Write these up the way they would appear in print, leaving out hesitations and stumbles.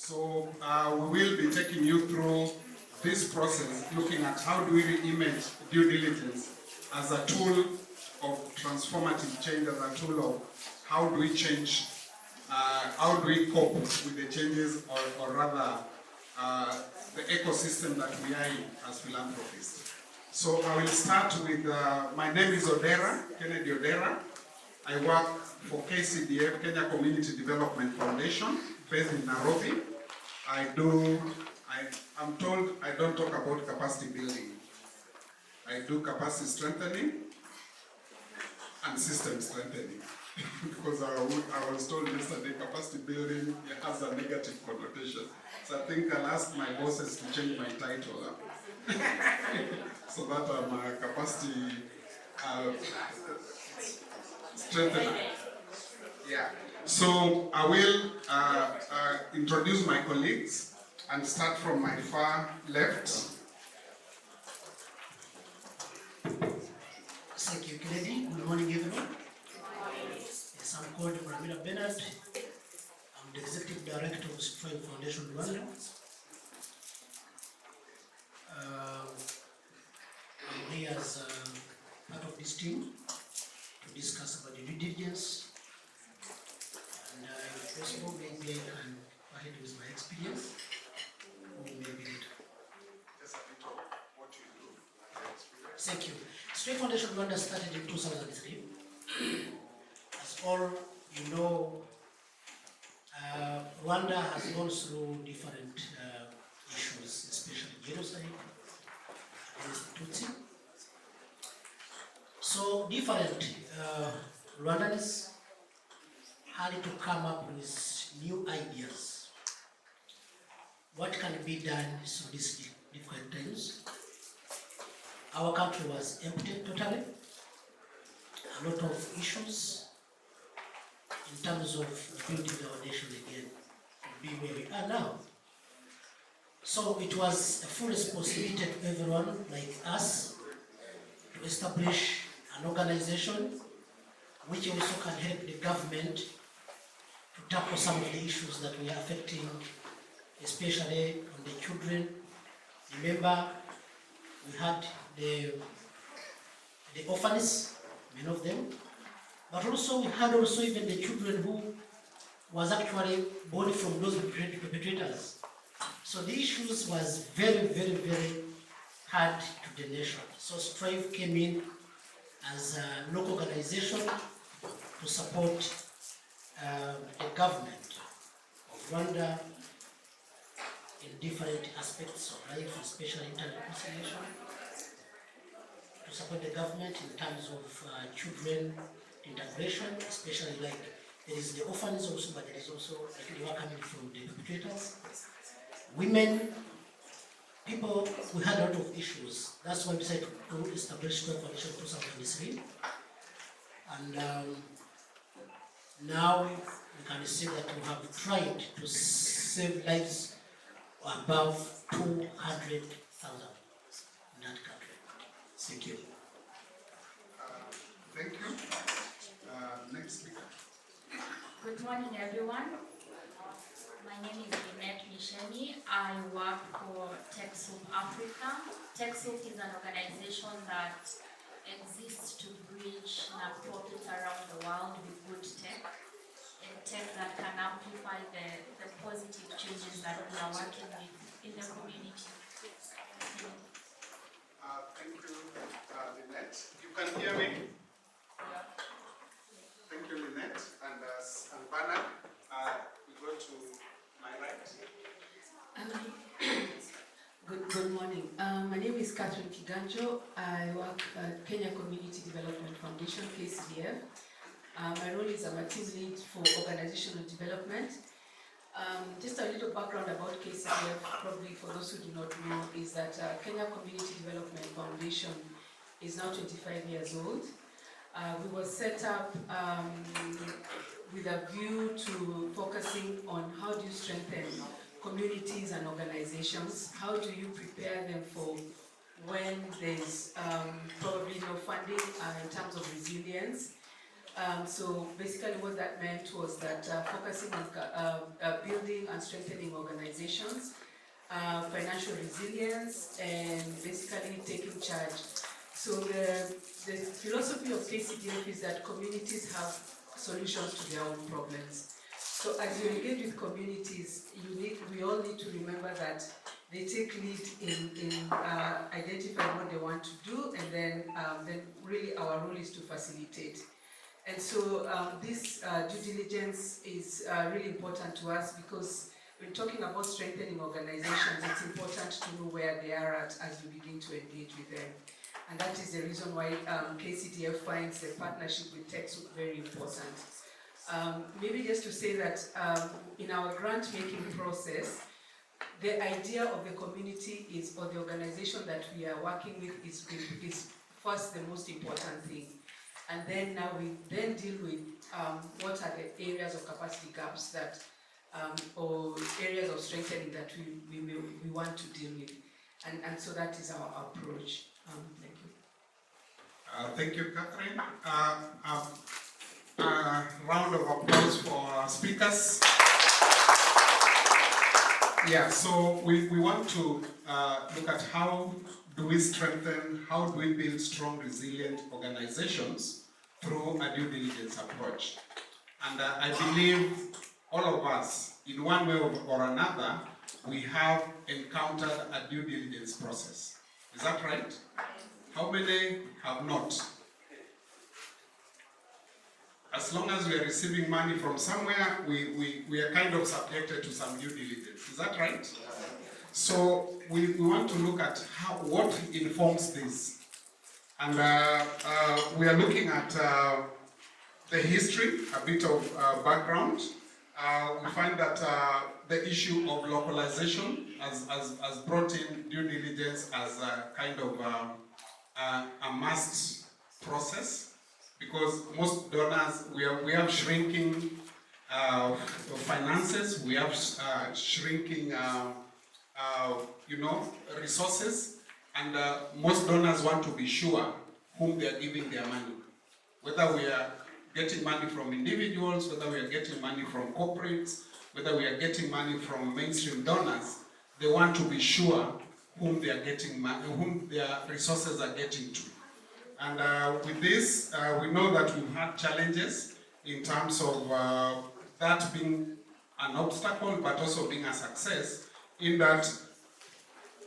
So we will be taking you through this process, looking at how do we image due diligence as a tool of transformative change, as a tool of how do we change, how do we cope with the changes, or rather the ecosystem that we are in as philanthropists. So I will start with, my name is Odera, Kennedy Odera. I work for KCDF, Kenya Community Development Foundation, based in Nairobi. I'm told I don't talk about capacity building. I do capacity strengthening and system strengthening. Because I was told yesterday capacity building has a negative connotation. So I think I'll ask my bosses to change my title so that I'm a capacity strengthener. Yeah. So I will introduce my colleagues and start from my far left. Thank you, Kennedy. Good morning, everyone. Yes, I'm called Ramira Bernard. I'm the Executive Director of Strive Foundation Rwanda. I'm here as part of this team to discuss about the due diligence. And if possible, maybe I can go ahead with my experience, or maybe later. Just a bit of what you do. Thank you. Strive Foundation Rwanda started in 2003. As all you know, Rwanda has gone through different issues, especially genocide against Tutsi. So different Rwandans had to come up with new ideas. What can be done through these difficult times? Our country was empty totally. A lot of issues in terms of building our nation again to be where we are now. So it was a full responsibility to everyone like us to establish an organization which also can help the government to tackle some of the issues that we are affecting, especially on the children. Remember, we had the orphans, many of them, but also we had also even the children who was actually born from those perpetrators. So the issues was very, very, very hard to the nation. So Strive came in as a local organization to support the government of Rwanda in different aspects of life, especially interreconciliation, to support the government in terms of children integration, especially like there is the orphans also, but there is also like they were coming from the perpetrators. Women, people, we had a lot of issues. That's why we decided to establish Strive Foundation in 2003. And now we can see that we have tried to save lives above 200,000 in that country. Thank you. Thank you. Next speaker. Good morning, everyone. My name is Lynette Misheni. I work for TechSoup Africa. TechSoup is an organization that exists to bridge nonprofits around the world with good tech, and tech that can amplify the positive changes that we are working with in the community. Thank you, Lynette. You can hear me? Thank you, Lynette. And Bernard, we go to my right. Good morning. My name is Catherine Kiganjo. I work at Kenya Community Development Foundation, KCDF. My role is I'm a team lead for organizational development. Just a little background about KCDF, probably for those who do not know, is that Kenya Community Development Foundation is now 25 years old. We were set up with a view to focusing on how do you strengthen communities and organizations, how do you prepare them for when there's probably no funding in terms of resilience, So basically what that meant was that focusing on building and strengthening organizations, financial resilience, and basically taking charge. So the philosophy of KCDF is that communities have solutions to their own problems. So as you engage with communities, we all need to remember that they take lead in identifying what they want to do, and then really our role is to facilitate. And so this due diligence is really important to us, because when talking about strengthening organizations, it's important to know where they are at as you begin to engage with them. And that is the reason why KCDF finds the partnership with TechSoup very important. Maybe just to say that in our grant making process, the idea of the community is, or the organization that we are working with is first the most important thing. And then now we then deal with what are the areas of capacity gaps that, or areas of strengthening that we want to deal with. And so that is our approach. Thank you. Thank you, Catherine. Round of applause for our speakers. Yeah, so we want to look at how do we strengthen, how do we build strong, resilient organizations through a due diligence approach. And I believe all of us, in one way or another, we have encountered a due diligence process. Is that right? How many have not? As long as we are receiving money from somewhere, we are kind of subjected to some due diligence. Is that right? So we want to look at what informs this. And we are looking at the history, a bit of background. We find that the issue of localization has brought in due diligence as a kind of a must process. Because most donors, we have shrinking finances, we have shrinking, resources, and most donors want to be sure whom they are giving their money. Whether we are getting money from individuals, whether we are getting money from corporates, whether we are getting money from mainstream donors, they want to be sure whom they are getting money, whom their resources are getting to. And with this, we know that we've had challenges in terms of that being an obstacle, but also being a success, in that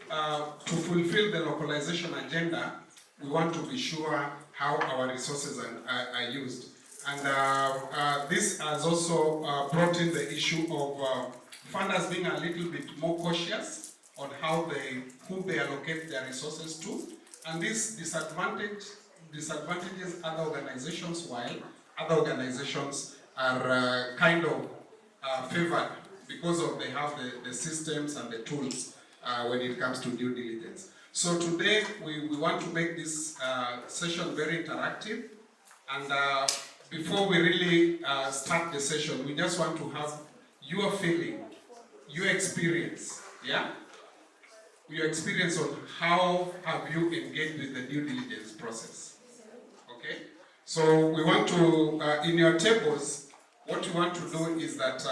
to fulfill the localization agenda, we want to be sure how our resources are used. And this has also brought in the issue of funders being a little bit more cautious on whom they allocate their resources to. And this disadvantages other organizations, while other organizations are kind of favored because they have the systems and the tools when it comes to due diligence. So today we want to make this session very interactive, and before we really start the session, we just want to have your feeling, your experience, yeah? Your experience on how have you engaged with the due diligence process. Okay? So we want to, in your tables, what you want to do is that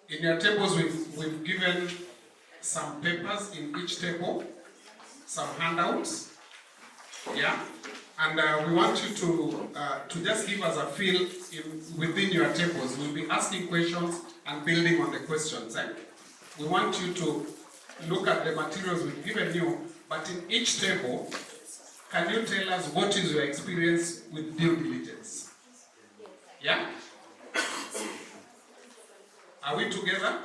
in your tables we've given some papers in each table, some handouts, yeah? And we want you to just give us a feel within your tables. We'll be asking questions and building on the questions. We want you to look at the materials we've given you, but in each table, can you tell us what is your experience with due diligence? Yeah? Are we together?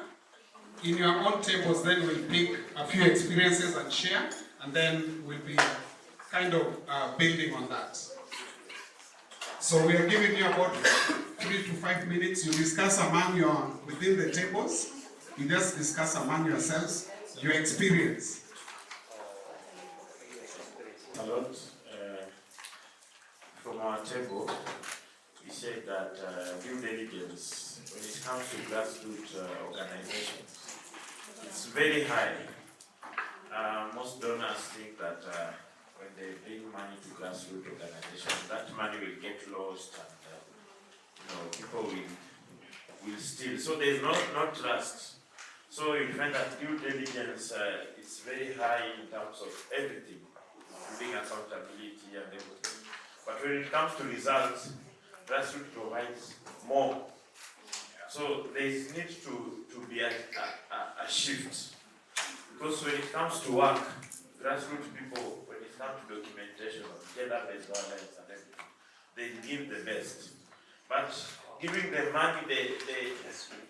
In your own tables, then we'll pick a few experiences and share, and then we'll be kind of building on that. So we are giving you about 3 to 5 minutes. You discuss within the tables. You just discuss among yourselves your experience. A lot. From our table, we said that due diligence, when it comes to grassroots organizations, it's very high. Most donors think that when they bring money to grassroots organizations, that money will get lost and people will steal. So there's not trust. So you find that due diligence is very high in terms of everything, including accountability and everything. But when it comes to results, grassroots provides more. So there is need to be a shift. Because when it comes to work, grassroots people, when it comes to documentation of gender-based violence and everything, they give the best. But giving the money,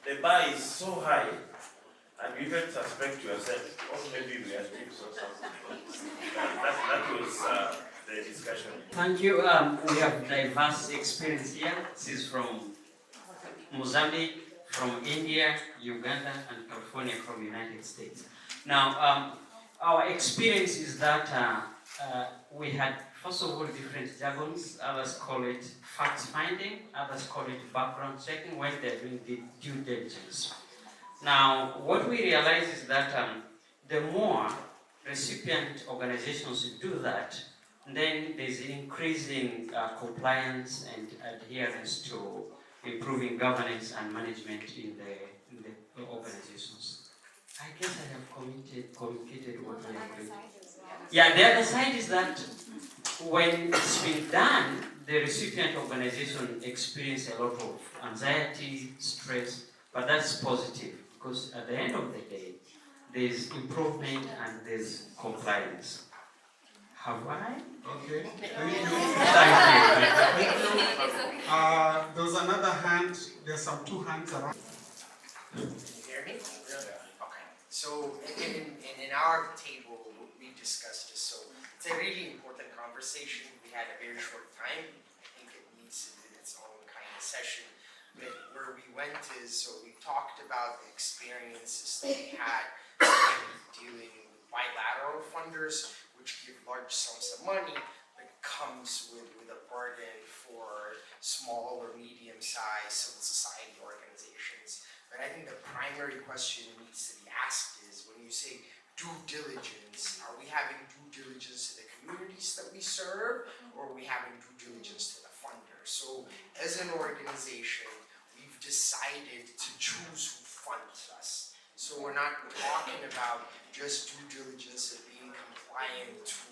the bar is so high, and you even suspect yourself, oh, maybe we are thieves or something. That was the discussion. Thank you. We have diverse experience here. This is from Mozambique, from India, Uganda, and California from the United States. Now, our experience is that we had, first of all, different jargons. Others call it fact-finding, others call it background checking when they're doing the due diligence. Now, what we realize is that the more recipient organizations do that, then there's increasing compliance and adherence to improving governance and management in the organizations. I guess I have communicated what we agreed. Yeah, the other side is that when it's been done, the recipient organization experience a lot of anxiety, stress, but that's positive because at the end of the day, there's improvement and there's compliance. Have I? Okay, thank you. Thank you. There's another hand, there's some two hands around. Can you hear me? Okay. So in our table, we discussed this. So it's a really important conversation. We had a very short time. I think it needs its own kind of session. But where we went is, so we talked about the experiences that we had dealing with bilateral funders, which give large sums of money, but comes with a burden for small or medium-sized civil society organizations. But I think the primary question that needs to be asked is, when you say due diligence, are we having due diligence to the communities that we serve, or are we having due diligence to the funders? So as an organization, we've decided to choose who funds us. So we're not talking about just due diligence of being compliant to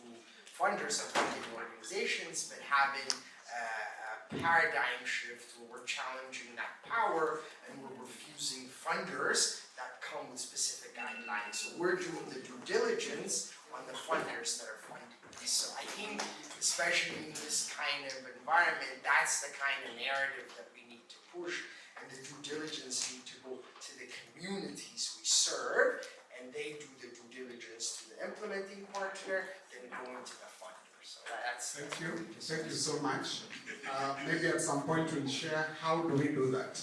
funders and funding organizations, but having a paradigm shift where we're challenging that power and we're refusing funders that come with specific guidelines. So we're doing the due diligence on the funders that are funding this. So I think, especially in this kind of environment, that's the kind of narrative that we need to push, and the due diligence need to go to the communities we serve, and they do the due diligence to the implementing partner, then going to the funder. So that's. Thank you so much. Maybe at some point we'll share how do we do that.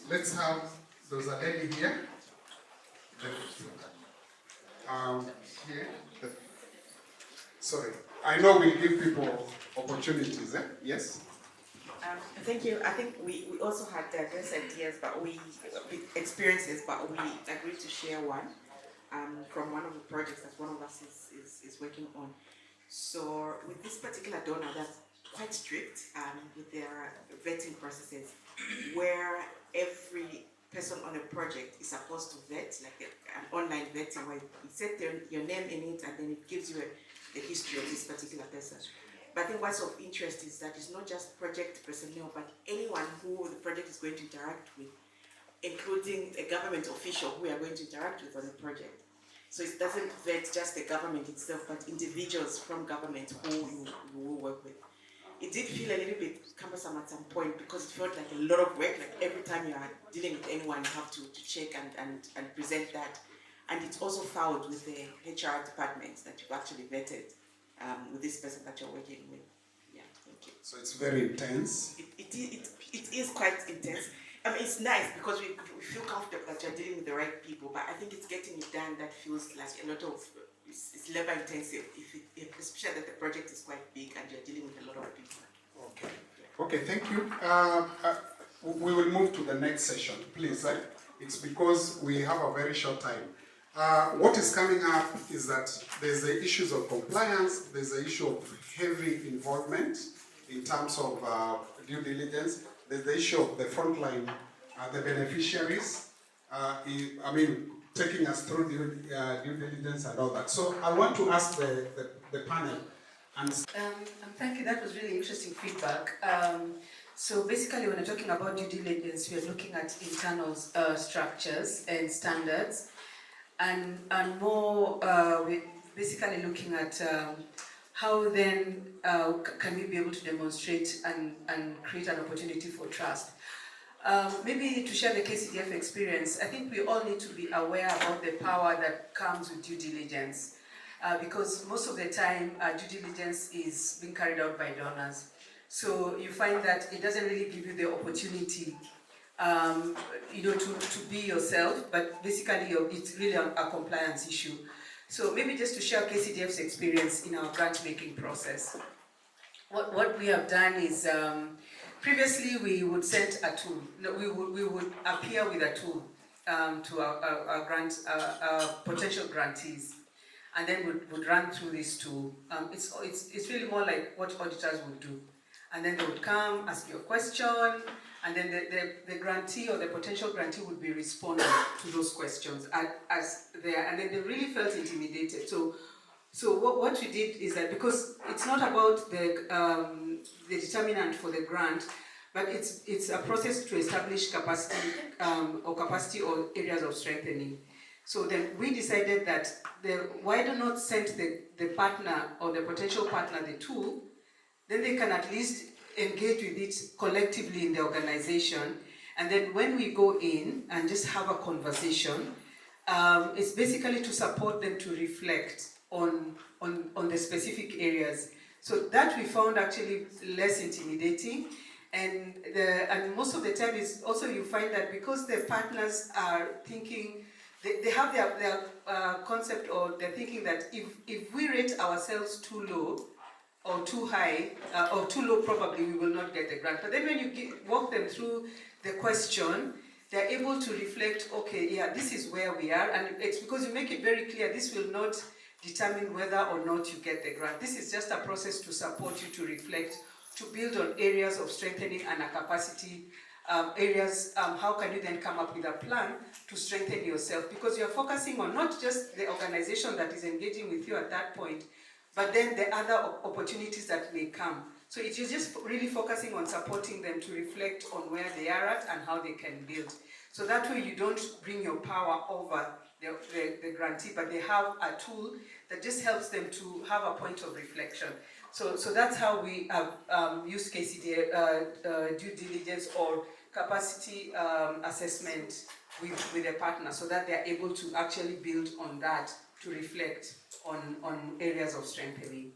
Let's have, there's a lady here. Here. Sorry, I know we give people opportunities, yes? Thank you. I think we also had diverse ideas, but experiences, but we agreed to share one from one of the projects that one of us is working on. So with this particular donor, that's quite strict with their vetting processes, where every person on a project is supposed to vet, like an online vetting, where you set your name in it, and then it gives you the history of this particular person. But I think what's of interest is that it's not just project personnel, but anyone who the project is going to interact with, including a government official who we are going to interact with on the project. So it doesn't vet just the government itself, but individuals from government who you will work with. It did feel a little bit cumbersome at some point because it felt like a lot of work. Like every time you are dealing with anyone, you have to check and present that. And it's also fouled with the HR department that you've actually vetted with this person that you're working with. Yeah, thank you. So it's very intense. It is quite intense. I mean, it's nice because we feel comfortable that you're dealing with the right people, but I think it's getting it done that feels like a lot of, it's labor intensive, especially that the project is quite big and you're dealing with a lot of people. Okay. Okay, thank you. We will move to the next session, please. It's because we have a very short time. What is coming up is that there's the issues of compliance, there's the issue of heavy involvement in terms of due diligence. There's the issue of the frontline, the beneficiaries, taking us through due diligence and all that. So I want to ask the panel. And thank you, that was really interesting feedback. So basically when we're talking about due diligence, we're looking at internal structures and standards, and more we're basically looking at how then can we be able to demonstrate and create an opportunity for trust. Maybe to share the KCDF experience, I think we all need to be aware about the power that comes with due diligence. Because most of the time, due diligence is being carried out by donors. So you find that it doesn't really give you the opportunity, to be yourself, but basically it's really a compliance issue. So maybe just to share KCDF's experience in our grant making process. What we have done is, previously we would send a tool. No, we would appear with a tool to our potential grantees, and then would run through this tool. It's really more like what auditors would do. And then they would come, ask you a question, and then the grantee or the potential grantee would be responding to those questions as there, and then they really felt intimidated. So what we did is that, because it's not about the determinant for the grant, but it's a process to establish capacity or areas of strengthening. So then we decided that why do not send the partner or the potential partner the tool, then they can at least engage with it collectively in the organization. And then when we go in and just have a conversation, it's basically to support them to reflect on the specific areas. So that we found actually less intimidating. And most of the time is also, you find that because the partners are thinking, they have their concept, or they're thinking that if we rate ourselves too low or too high, or too low, probably we will not get the grant. But then when you walk them through the question, they're able to reflect, okay, yeah, this is where we are, and it's because you make it very clear, this will not determine whether or not you get the grant. This is just a process to support you to reflect, to build on areas of strengthening and a capacity areas. How can you then come up with a plan to strengthen yourself? Because you're focusing on not just the organization that is engaging with you at that point, but then the other opportunities that may come. So it's just really focusing on supporting them to reflect on where they are at and how they can build. So that way you don't bring your power over the grantee, but they have a tool that just helps them to have a point of reflection. So that's how we have used KCDA due diligence or capacity assessment with a partner, so that they're able to actually build on that to reflect on areas of strengthening.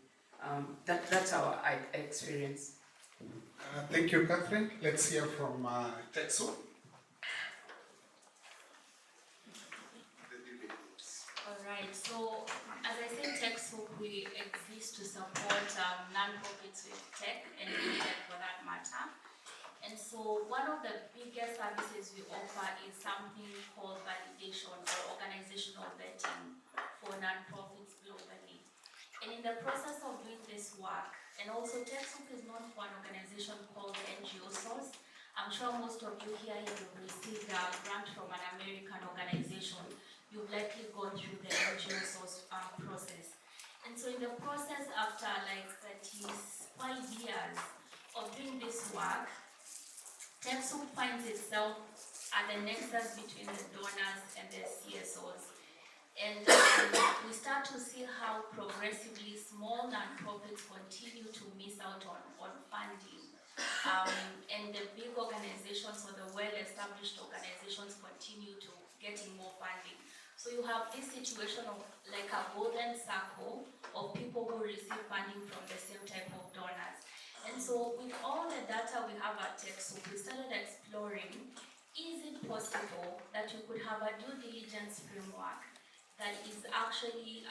That's our experience. Thank you, Catherine. Let's hear from Tetsu. Alright, so as I said, TechSoup, we exist to support non-profits with tech and tech for that matter. And so one of the biggest services we offer is something called validation or organizational vetting for non-profits globally. And in the process of doing this work, and also TechSoup is known for an organization called NGO Source. I'm sure most of you here have received a grant from an American organization. You've likely gone through the NGO Source process. And so in the process, after like 35 years of doing this work, TechSoup finds itself at the nexus between the donors and the CSOs. And we start to see how progressively small non-profits continue to miss out on funding. And the big organizations or the well-established organizations continue to getting more funding. So you have this situation of like a golden circle of people who receive funding from the same type of donors. And so with all the data we have at TechSoup, we started exploring, is it possible that you could have a due diligence framework that is actually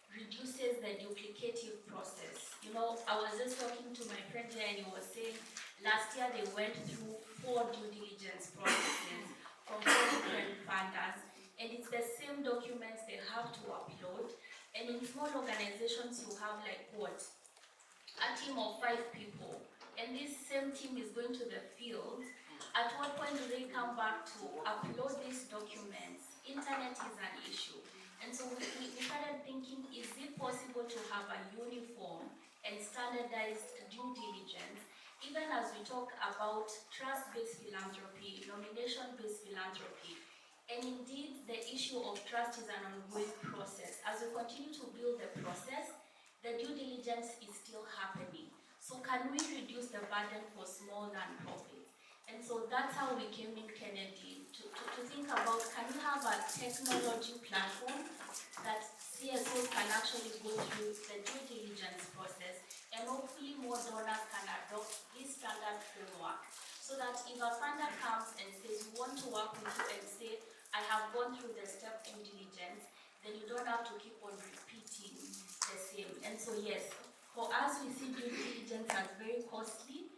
reduces the duplicative process? You know, I was just talking to my friend here and he was saying last year they went through 4 due diligence processes from 4 different funders, and it's the same documents they have to upload. And in small organizations you have like what? A team of 5 people, and this same team is going to the field, at what point do they come back to upload these documents? Internet is an issue. And so we started thinking, is it possible to have a uniform and standardized due diligence, even as we talk about trust-based philanthropy, nomination-based philanthropy, and indeed the issue of trust is an ongoing process. As we continue to build the process, the due diligence is still happening. So can we reduce the burden for small nonprofits? And so that's how we came in Kennedy, to think about, can we have a technology platform that CSOs can actually go through the due diligence process, and hopefully more donors can adopt this standard framework, so that if a funder comes and says, we want to work with you, and say, I have gone through the step due diligence, then you don't have to keep on repeating the same. And so yes, for us, we see due diligence as very costly,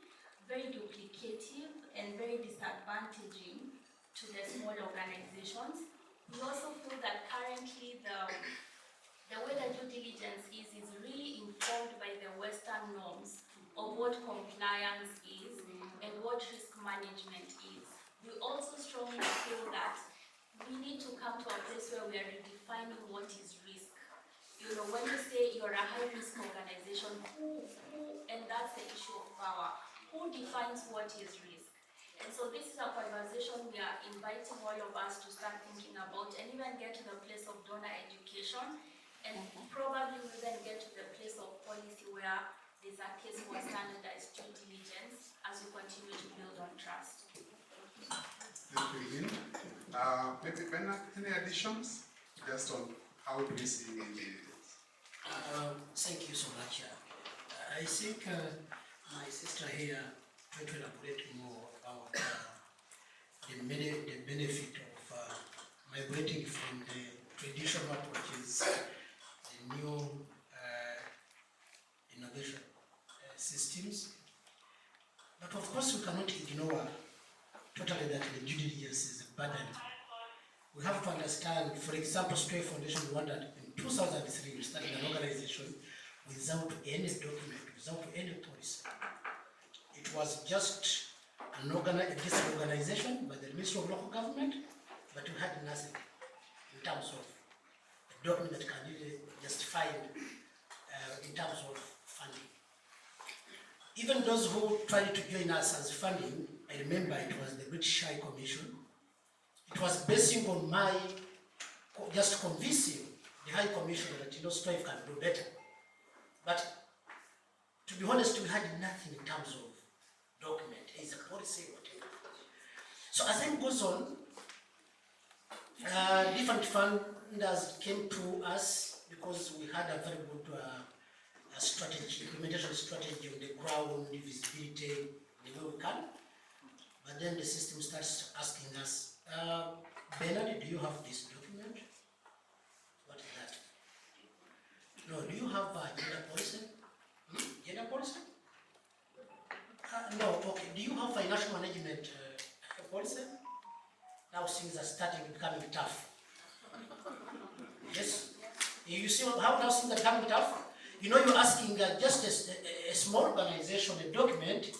very duplicative, and very disadvantaging to the small organizations. We also feel that currently the way the due diligence is really informed by the Western norms of what compliance is and what risk management is. We also strongly feel that we need to come to a place where we are redefining what is risk. You know, when you say you're a high-risk organization, and that's the issue of power, who defines what is risk? And so this is a conversation we are inviting all of us to start thinking about, and even get to the place of donor education, and probably we then get to the place of policy where there's a case for standardized due diligence as we continue to build on trust. Thank you, Lynn. Maybe Bernard, any additions? Just on how do we see due diligence? Thank you so much. I think my sister here tried to elaborate more about the benefit of migrating from the traditional approaches, the new innovation systems. But of course, we cannot ignore totally that the due diligence is a burden. We have to understand, for example, Story Foundation Rwanda in 2003 we started an organization without any document, without any policy. It was just an organization by the Ministry of Local Government, but we had nothing in terms of a document that can really justify in terms of funding. Even those who tried to join us as funding, I remember it was the British High Commission. It was basing on my just convincing the High Commissioner that Strive can do better. But to be honest, we had nothing in terms of document, it's a policy, whatever. So as time goes on, different funders came to us because we had a very good strategy, implementation strategy on the ground, visibility, the way we can. But then the system starts asking us, Bernard, do you have this document? What is that? No, do you have a gender policy? Gender policy? No, okay. Do you have financial management policy? Now things are starting becoming tough. Yes? You see how now things are becoming tough? You're asking just a small organization a document,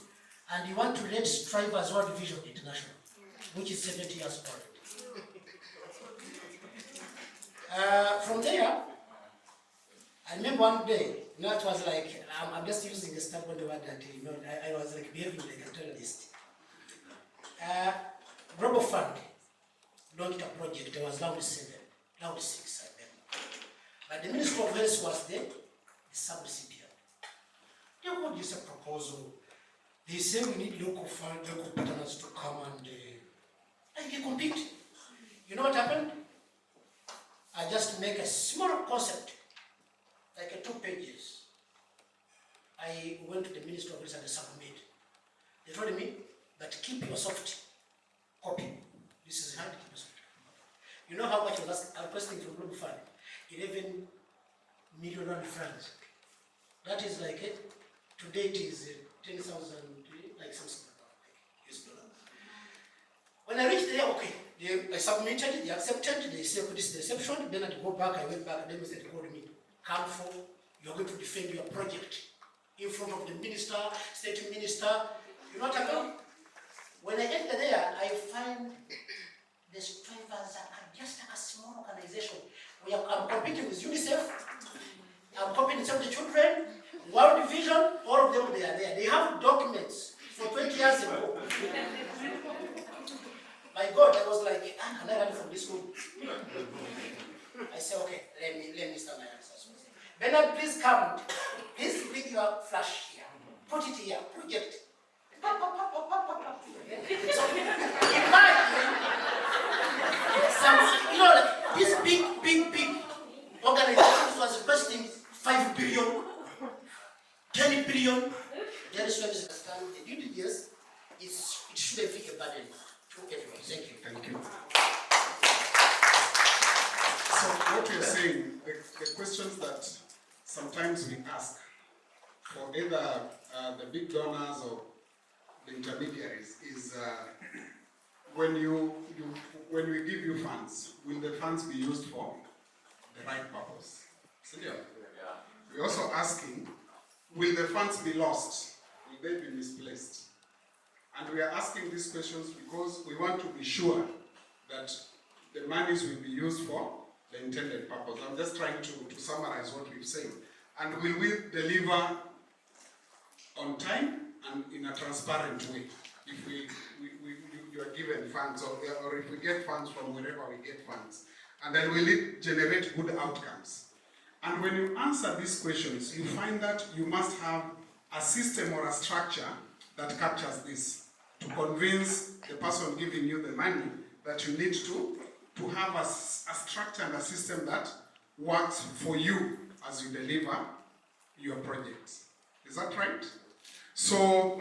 and you want to let Strive as World Vision International, which is 70 years old. From there, I remember one day, it was like, I'm just using a stubborn word that, I was like behaving like a terrorist. Global Fund launched a project, there was round 6, I remember. But the Minister of Health was there, the sub-recipient. They would use a proposal. They say we need local partners to come and they compete. You know what happened? I just make a small concept, like 2 pages. I went to the Minister of Health and submit. They told me that keep your soft copy. This is hard to keep your soft copy. You know how much I was requesting from Global Fund? 11 million francs. That is like to date is 10,000, like something like US dollars. When I reached there, okay, I submitted, they accepted, they said this is the reception, then I go back, I went back, and then they said, called me, come for, you're going to defend your project in front of the minister, state minister. You know what I mean? When I enter there, I find the strivers are just a small organization. I'm competing with UNICEF, I'm competing with Save the Children, World Vision, all of them they are there. They have documents for 20 years ago. My God, I was like, can I run from this room? I said, okay, let me start my answers. Bernard, please come. Please bring your flash here. Put it here. Project. So, imagine some, like this big organization was investing 5 billion, 10 billion. There is where the due diligence it shouldn't be a burden to everyone. Thank you. Thank you. So what you're saying, the questions that sometimes we ask for either the big donors or the intermediaries is when we give you funds, will the funds be used for the right purpose? Clear? Yeah. We're also asking, will the funds be lost? Will they be misplaced? And we are asking these questions because we want to be sure that the monies will be used for the intended purpose. I'm just trying to summarize what we've said. And will we deliver on time and in a transparent way? If you are given funds or if we get funds from wherever we get funds. And then will it generate good outcomes? And when you answer these questions, you find that you must have a system or a structure that captures this to convince the person giving you the money that you need to have a structure and a system that works for you as you deliver your projects. Is that right? So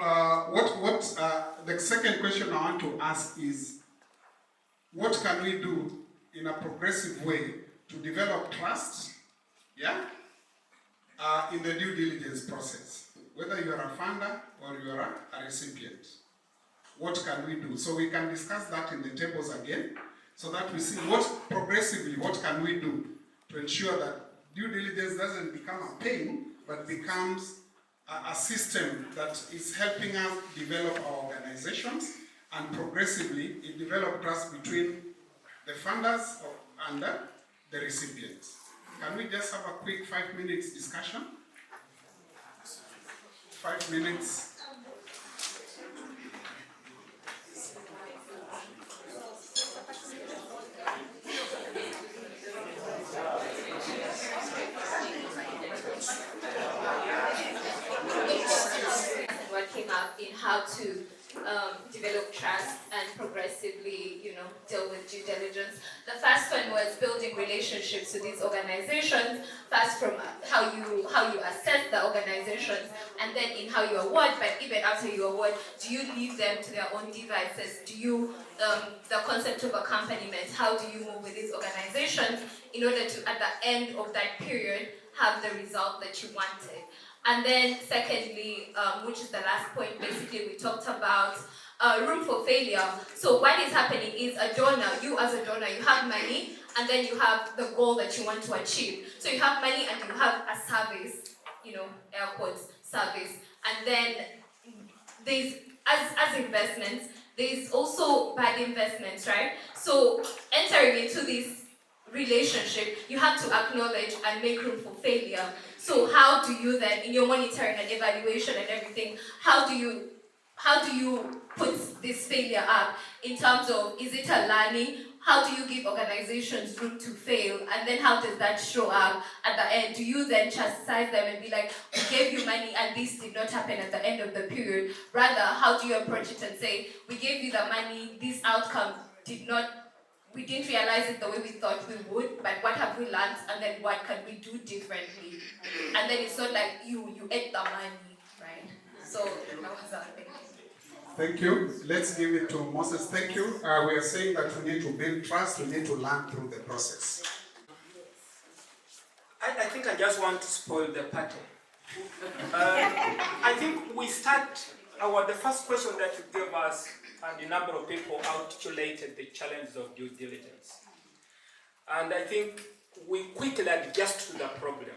the second question I want to ask is, what can we do in a progressive way to develop trust, in the due diligence process, whether you are a funder or you are a recipient? What can we do? So we can discuss that in the tables again, so that we see what can we do to ensure that due diligence doesn't become a pain, but becomes a system that is helping us develop our organizations, and progressively it develops trust between the funders and the recipients. Can we just have a quick 5 minutes discussion? 5 minutes. What came up in how to develop trust and progressively, deal with due diligence. The first one was building relationships with these organizations. First, from how you assess the organizations, and then in how you award. But even after you award, do you leave them to their own devices? Do you the concept of accompaniment? How do you move with these organizations in order to, at the end of that period, have the result that you wanted? And then secondly, which is the last point, basically we talked about room for failure. So what is happening is a donor, you as a donor, you have money, and then you have the goal that you want to achieve. So you have money and you have a service, air quotes, service. And then there's, as investments, there's also bad investments, right? So entering into this relationship, you have to acknowledge and make room for failure. So how do you then, in your monitoring and evaluation and everything, how do you put this failure up in terms of, is it a learning? How do you give organizations room to fail? And then how does that show up at the end? Do you then chastise them and be like, we gave you money and this did not happen at the end of the period? Rather, how do you approach it and say, we gave you the money, this outcome we didn't realize it the way we thought we would, but what have we learned, and then what can we do differently? And then it's not like you ate the money, right? So that was our thing. Thank you. Let's give it to Moses. Thank you. We are saying that we need to build trust, we need to learn through the process. I think I just want to spoil the party. I think we start, the first question that you gave us, and a number of people articulated the challenges of due diligence. And I think we quickly adjust to the problem.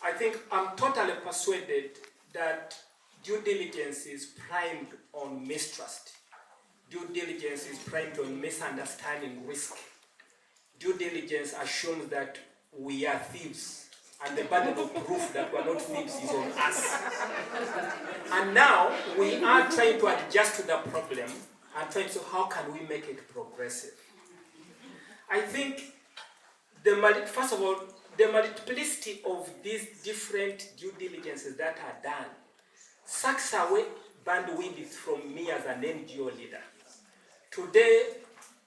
I think I'm totally persuaded that due diligence is primed on mistrust. Due diligence is primed on misunderstanding risk. Due diligence assumes that we are thieves, and the burden of proof that we're not thieves is on us. And now we are trying to adjust to the problem and trying to how can we make it progressive. I think first of all, the multiplicity of these different due diligences that are done sucks away bandwidth from me as an NGO leader. Today,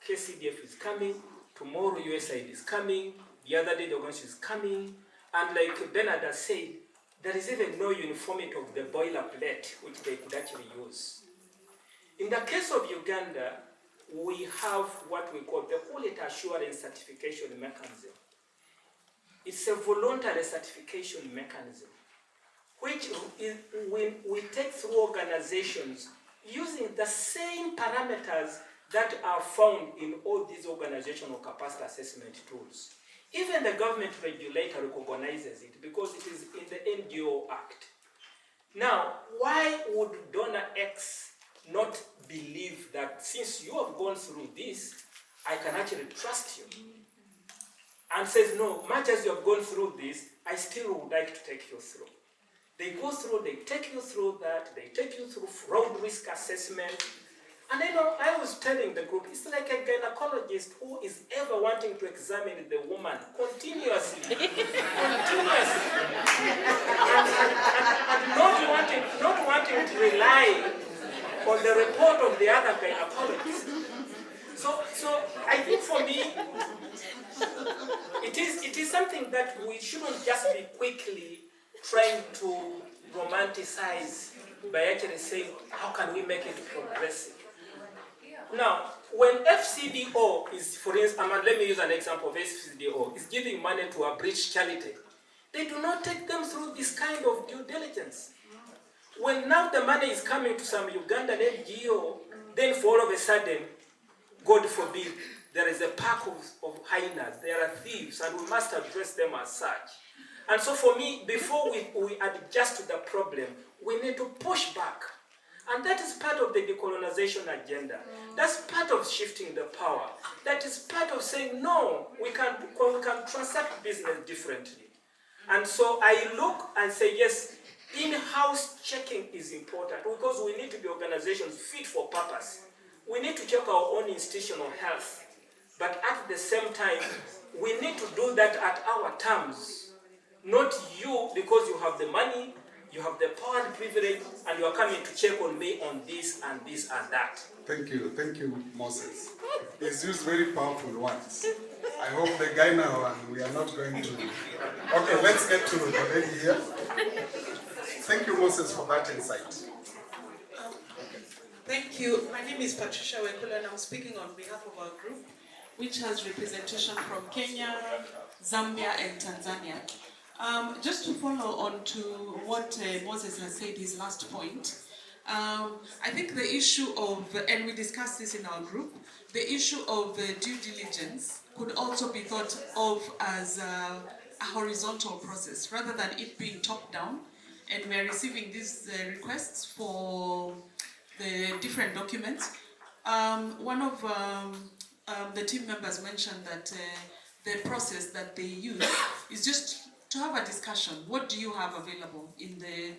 KCDF is coming, tomorrow USAID is coming, the other day the organization is coming, and like Bernard has said, there is even no uniformity of the boilerplate which they could actually use. In the case of Uganda, we have what we call the quality assurance certification mechanism. It's a voluntary certification mechanism, which is when we take through organizations using the same parameters that are found in all these organizational capacity assessment tools. Even the government regulator recognizes it because it is in the NGO Act. Now, why would donor X not believe that since you have gone through this, I can actually trust you? And says, no, much as you have gone through this, I still would like to take you through. They go through, they take you through that, they take you through fraud risk assessment. And I was telling the group, it's like a gynecologist who is ever wanting to examine the woman continuously, and not wanting to rely on the report of the other gynecologist. So I think for me, it is something that we shouldn't just be quickly trying to romanticize by actually saying, how can we make it progressive? Now, when FCDO is, for instance, let me use an example of FCDO, is giving money to a British charity, they do not take them through this kind of due diligence. When now the money is coming to some Ugandan NGO, then for all of a sudden, God forbid, there is a pack of hyenas, there are thieves, and we must address them as such. And so for me, before we adjust to the problem, we need to push back. And that is part of the decolonization agenda. That's part of shifting the power. That is part of saying, no, we can transact business differently. And so I look and say, yes, in-house checking is important because we need to be organizations fit for purpose. We need to check our own institutional health. But at the same time, we need to do that at our terms. Not you, because you have the money, you have the power and privilege, and you are coming to check on me on this and this and that. Thank you, Moses. He's used very powerful words. I hope the guy now, and we are not going to... Okay, let's get to the lady here. Thank you, Moses, for that insight. Thank you. My name is Patricia Wekula, and I'm speaking on behalf of our group, which has representation from Kenya, Zambia, and Tanzania. Just to follow on to what Moses has said, his last point, I think the issue of, and we discussed this in our group, the issue of due diligence could also be thought of as a horizontal process, rather than it being top-down, and we are receiving these requests for the different documents. One of the team members mentioned that the process that they use is just to have a discussion. What do you have available in the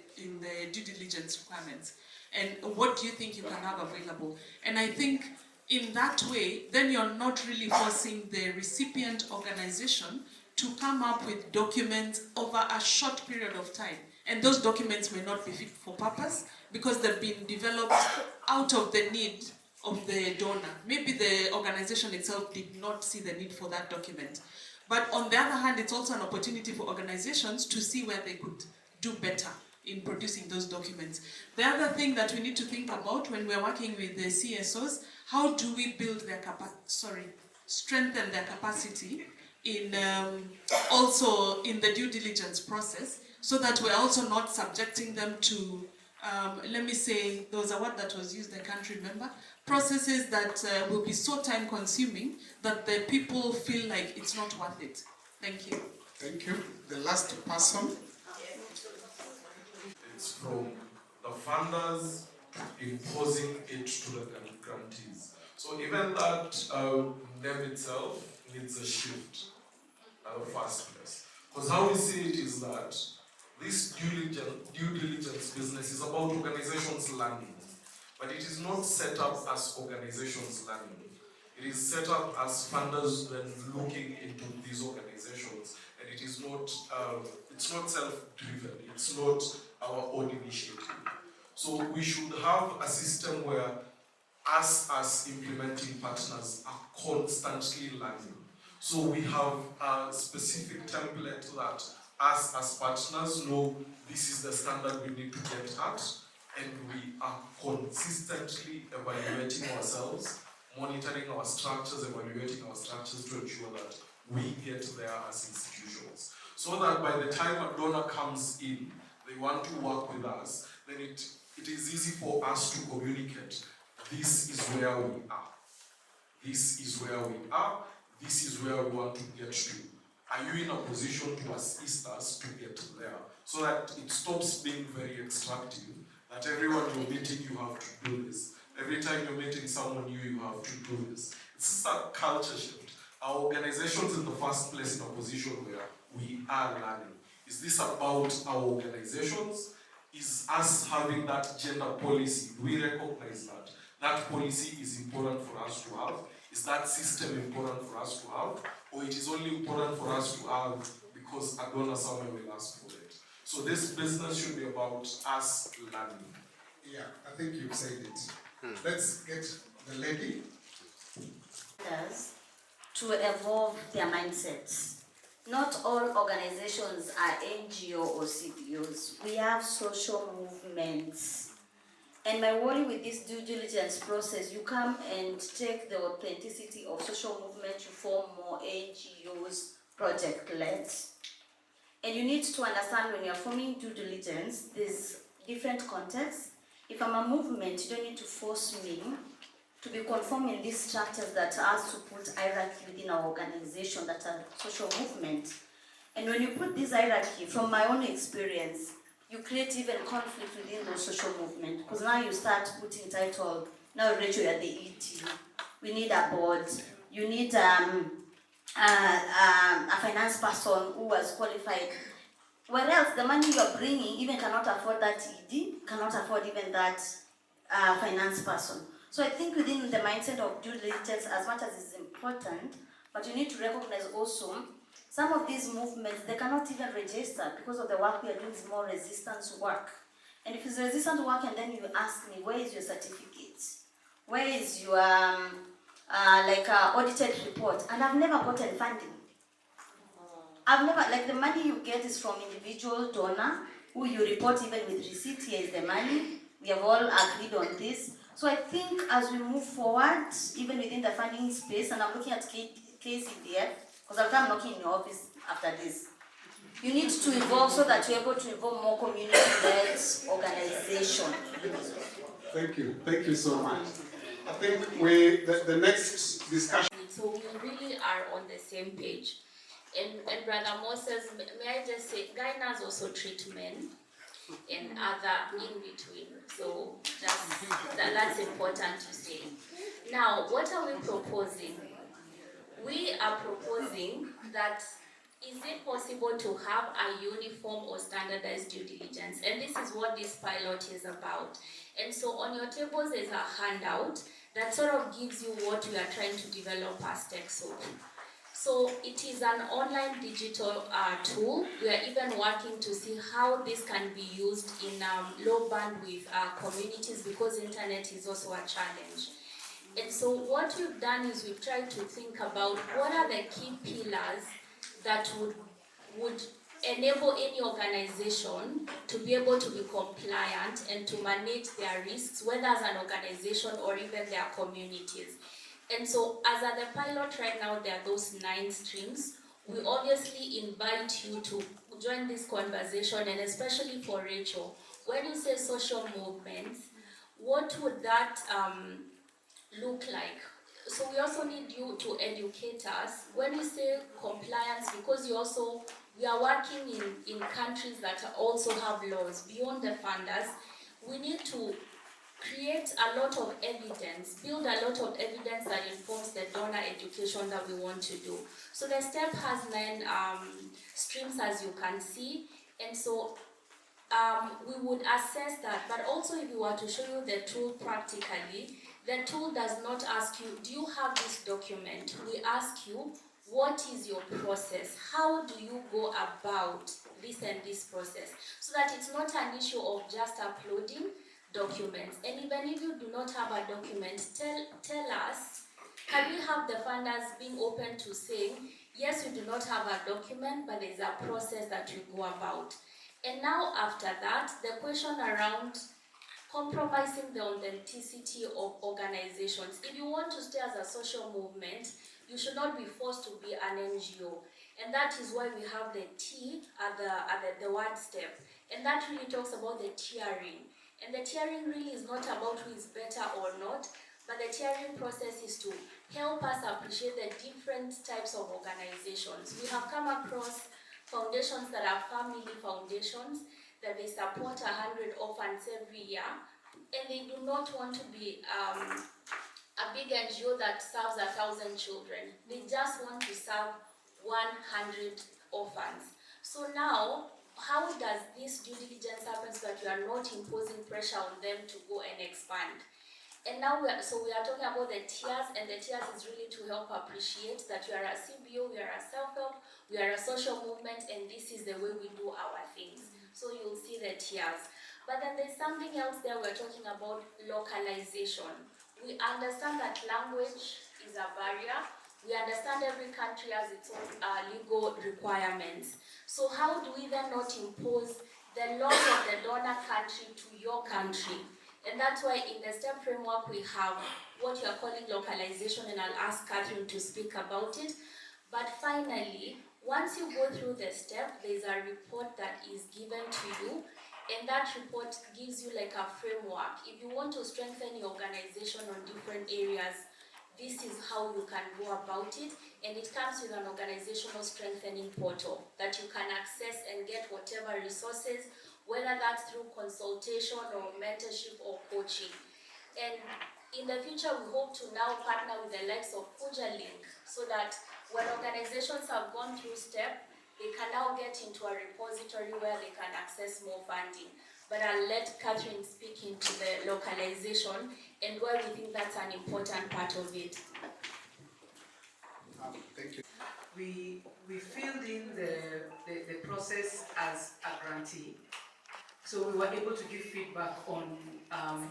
due diligence requirements? And what do you think you can have available? And I think in that way, then you're not really forcing the recipient organization to come up with documents over a short period of time. And those documents may not be fit for purpose because they've been developed out of the need of the donor. Maybe the organization itself did not see the need for that document. But on the other hand, it's also an opportunity for organizations to see where they could do better in producing those documents. The other thing that we need to think about when we're working with the CSOs, how do we build their strengthen their capacity in also in the due diligence process, so that we're also not subjecting them to, let me say, there was a word that was used, I can't remember, processes that will be so time consuming that the people feel like it's not worth it. Thank you. Thank you. The last person. It's from the funders imposing it to the grantees. So even that name itself needs a shift at the first place. Because how we see it is that this due diligence business is about organizations learning, but it is not set up as organizations learning. It is set up as funders then looking into these organizations, and it is not. It's not self-driven. It's not our own initiative. So we should have a system where us as implementing partners are constantly learning. So we have a specific template that us as partners know this is the standard we need to get at, and we are consistently evaluating ourselves, monitoring our structures, evaluating our structures to ensure that we get there as institutions. So that by the time a donor comes in, they want to work with us, then it is easy for us to communicate. This is where we are. This is where we are. This is where we want to get to. Are you in a position to assist us to get there? So that it stops being very extractive, that everyone you're meeting, you have to do this. Every time you're meeting someone new, you have to do this. It's just a culture shift. Our organization's in the first place in a position where we are learning. Is this about our organizations? Is us having that gender policy? Do we recognize that? That policy is important for us to have? Is that system important for us to have? Or it is only important for us to have because a donor somewhere will ask for it? So this business should be about us learning. Yeah, I think you've said it. Let's get the lady. To evolve their mindsets. Not all organizations are NGO or CBOs. We have social movements. And my worry with this due diligence process, you come and take the authenticity of social movement, you form more NGOs, project-led. And you need to understand when you're forming due diligence, there's different contexts. If I'm a movement, you don't need to force me to be conforming these structures that are to put hierarchy within our organization that are social movement. And when you put this hierarchy, from my own experience, you create even conflict within those social movements. Because now you start putting title, now Rachel, you're the ET. We need a board. You need a finance person who was qualified. Whereas the money you're bringing even cannot afford that ED, cannot afford even that finance person. So I think within the mindset of due diligence, as much as it's important, but you need to recognize also some of these movements, they cannot even register because of the work we are doing is more resistance work. And if it's resistant work and then you ask me, where is your certificate? Where is your audited report? And I've never gotten funding. I've never, the money you get is from individual donor, who you report even with receipt, here is the money. We have all agreed on this. So I think as we move forward, even within the funding space, and I'm looking at KCDF, because I'll come knocking in your office after this. You need to evolve so that you're able to involve more community-led organization. Thank you so much. I think the next discussion. So we really are on the same page. And Brother Moses, may I just say, Gainas also treat men and other in between. So that's important to say. Now, what are we proposing? We are proposing that is it possible to have a uniform or standardized due diligence? And this is what this pilot is about. And so on your tables there's a handout that sort of gives you what we are trying to develop as TechSoup. So it is an online digital tool. We are even working to see how this can be used in low bandwidth communities because internet is also a challenge. And so what we've done is we've tried to think about what are the key pillars that would enable any organization to be able to be compliant and to manage their risks, whether as an organization or even their communities. And so, as at the pilot right now, there are those 9 streams. We obviously invite you to join this conversation, and especially for Rachel, when you say social movements, what would that look like? So we also need you to educate us. When you say compliance, because you also we are working in countries that also have laws beyond the funders. We need to create a lot of evidence, build a lot of evidence that informs the donor education that we want to do. So the step has 9 streams, as you can see, and so we would assess that. But also, if we were to show you the tool practically, the tool does not ask you, do you have this document? We ask you, what is your process? How do you go about this and this process? So that it's not an issue of just uploading documents. And even if you do not have a document, tell us, can we have the funders being open to saying, yes, you do not have a document, but there's a process that you go about. And now after that, the question around compromising the authenticity of organizations. If you want to stay as a social movement, you should not be forced to be an NGO. And that is why we have the T at the word step. And that really talks about the tiering. And the tiering really is not about who is better or not, but the tiering process is to help us appreciate the different types of organizations. We have come across foundations that are family foundations, that they support 100 orphans every year, and they do not want to be a big NGO that serves 1,000 children. They just want to serve 100 orphans. So now, how does this due diligence happen so that you are not imposing pressure on them to go and expand? And now we are talking about the tiers, and the tiers is really to help appreciate that we are a CBO, we are a self-help, we are a social movement, and this is the way we do our things. So you'll see the tiers. But then there's something else there. We're talking about localization. We understand that language is a barrier. We understand every country has its own legal requirements. So how do we then not impose the laws of the donor country to your country? And that's why in the STEP framework we have what you are calling localization, and I'll ask Catherine to speak about it. But finally, once you go through the step, there's a report that is given to you, and that report gives you like a framework. If you want to strengthen your organization on different areas, this is how you can go about it, and it comes with an organizational strengthening portal that you can access and get whatever resources, whether that's through consultation or mentorship or coaching. And in the future, we hope to now partner with the likes of FujaLink so that when organizations have gone through STEP, they can now get into a repository where they can access more funding. But I'll let Catherine speak into the localization and why we think that's an important part of it. Thank you. We filled in the process as a grantee. So we were able to give feedback on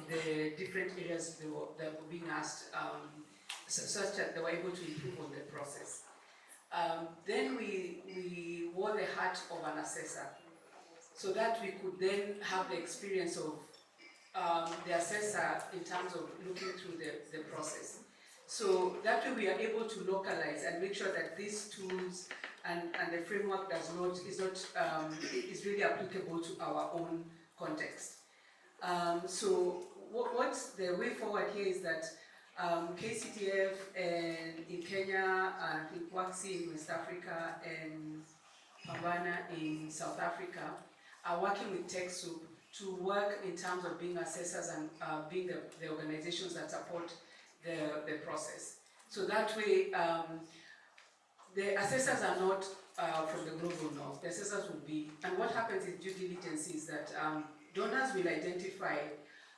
the different areas that were being asked, such that they were able to improve on the process. Then we wore the hat of an assessor, so that we could then have the experience of the assessor in terms of looking through the process. So that way we are able to localize and make sure that these tools and the framework is really applicable to our own context. So what's the way forward here is that KCTF and in Kenya, I think WAXI in West Africa and Pambana in South Africa are working with TechSoup to work in terms of being assessors and being the organizations that support the process. So that way, the assessors are not from the global north. The assessors will be, and what happens in due diligence is that donors will identify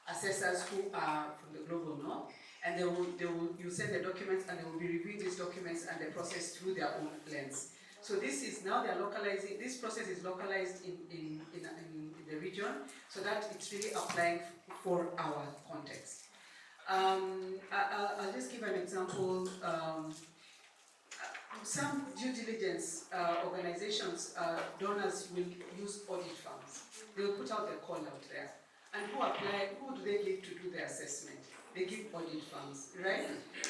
assessors who are from the global north, and you send the documents, and they will be reviewing these documents and the process through their own lens. So this is now they're localizing. This process is localized in the region, so that it's really applying for our context. I'll just give an example. Some due diligence organizations, donors will use audit firms. They will put out a call out there. And who do they give to do the assessment? They give audit firms, right?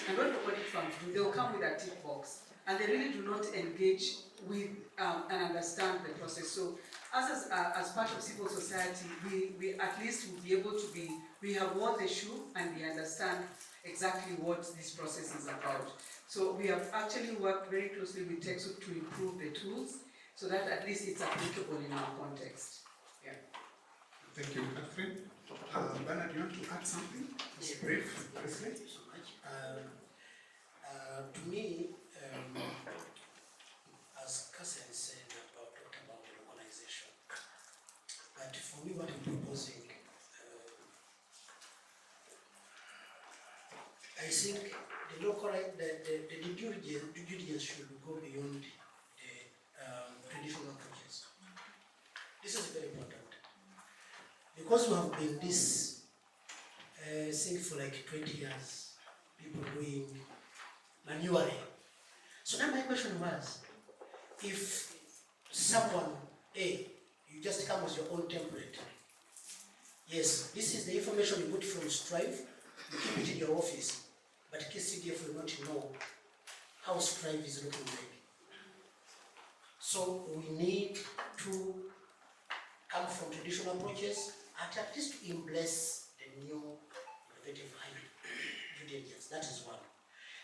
And what the audit firms do, they'll come with a tick box. And they really do not engage with and understand the process. So as part of civil society, we at least will be able to we have worn the shoe and we understand exactly what this process is about. So we have actually worked very closely with TechSoup to improve the tools so that at least it's applicable in our context. Yeah. Thank you, Catherine. Bernard, you want to add something? Just briefly. Thank you so much. To me, as Cousin said talked about the localization, but for me, what I'm proposing, I think the due diligence should go beyond the traditional approaches. This is very important because we have been this thing for like 20 years, people doing manually. So now my question was, if someone, you just come with your own template. Yes, this is the information you got from Strive, you keep it in your office, but KCDF will not know how Strive is looking like. So we need to come from traditional approaches and at least embrace the new innovative due diligence. That is one.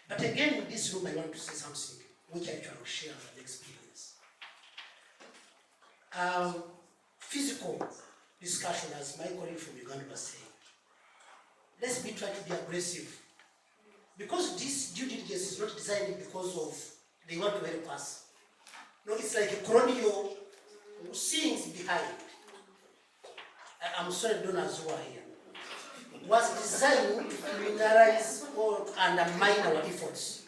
But again, in this room, I want to say something which I can share as an experience. Physical discussion, as my colleague from Uganda was saying. Let's be trying to be aggressive. Because this due diligence is not designed because of they want to help us. No, it's like a colonial things behind. I'm sorry, donors who are here. Was designed to criminalize or undermine our efforts.